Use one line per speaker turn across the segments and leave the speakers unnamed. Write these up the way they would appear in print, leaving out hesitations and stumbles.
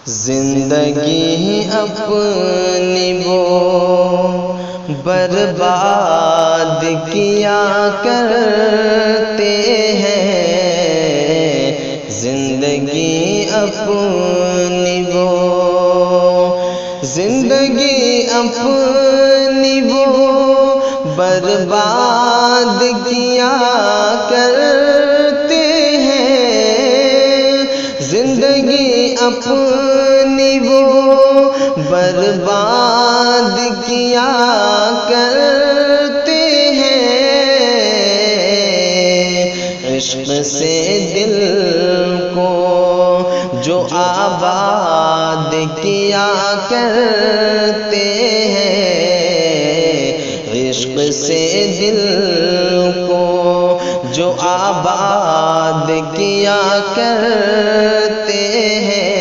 زندگی اپنی وہ برباد کیا کرتے ہیں، زندگی اپنی وہ برباد کیا کرتے ہیں، زندگی اپنی وہ برباد کیا کرتے ہیں، عشق سے دل کو جو آباد کیا کرتے ہیں، عشق سے دل کو جو آباد کیا کرتے ہیں،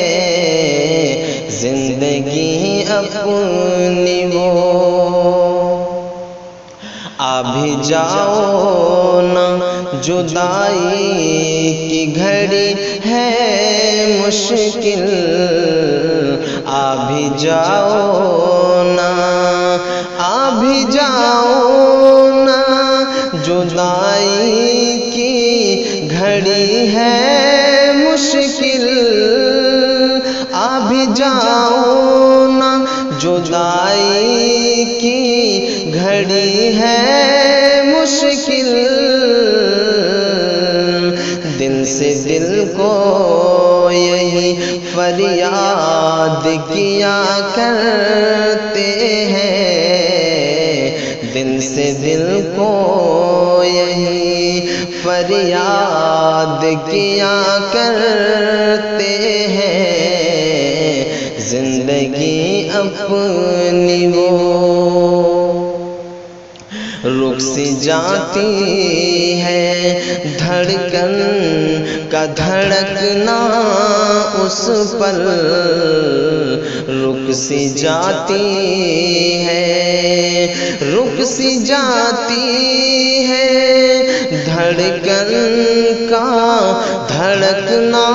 زندگی اپنی وہ ابھی جاؤ نا، جدائی کی گھڑی ہے مشکل، ابھی جاؤ نا، ابھی جاؤ نا، جدائی کی گھڑی ہے مشکل، ابھی جاؤ نا، جدائی کی گھڑی ہے مشکل، دل سے دل کو یہی فریاد کیا کرتے ہیں، دل سے دل کو یہی فریاد کیا کرتے ہیں، زندگی اپنی وہ رک سی جاتی ہے دھڑکن کا دھڑکنا اس پر، رک سی جاتی ہے، رک سی جاتی ہے دھڑکن کا دھڑکنا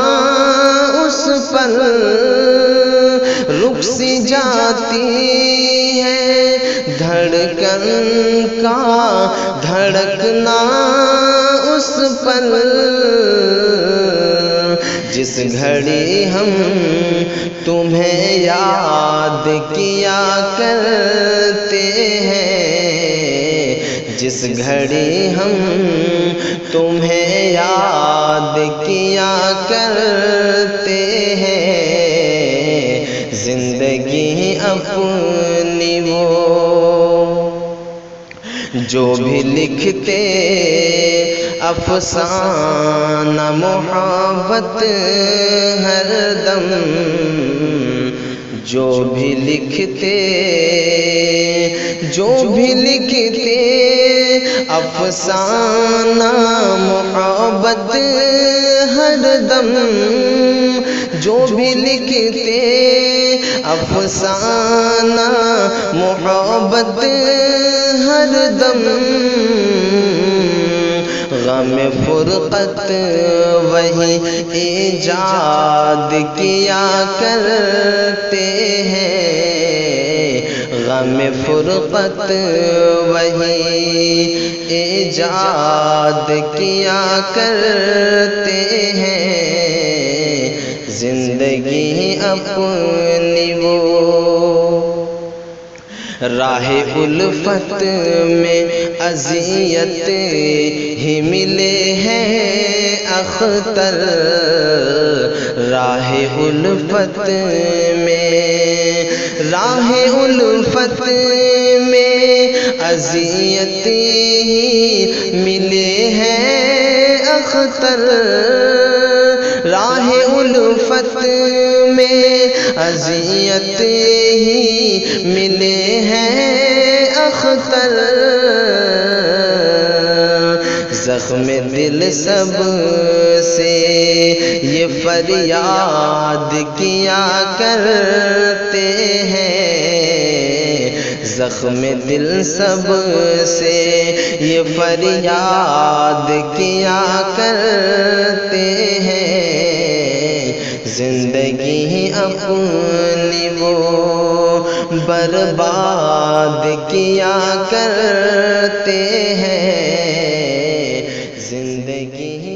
اس پر، رک سی جاتی ہے دھڑکن کا دھڑکنا اس پر، جس گھڑی ہم تمہیں یاد کیا کرتے ہیں، جس گھڑی ہم تمہیں یاد کیا کرتے ہیں، زندگی اپنی وہ جو بھی لکھتے افسانہ محبت ہر دم، جو بھی لکھتے افسانہ محبت ہر دم، جو بھی لکھتے افسانہ محبت ہر دم، غم فرقت وہی ایجاد کیا کرتے ہیں، غم فرقت وہی ایجاد کیا کرتے ہیں، زندگی اپنی وہ راہ الفت میں اذیت ہی ملے ہیں اختر، راہ الفت میں اذیت ہی ملے ہیں اختر، راہ الفت میں اذیت ہی ملے ہیں اختر، زخم دل سب سے یہ فریاد کیا کرتے ہیں، زخم دل سب سے یہ فریاد کیا کرتے ہیں، زندگی اپنی وہ برباد کیا کرتے ہیں، زندگی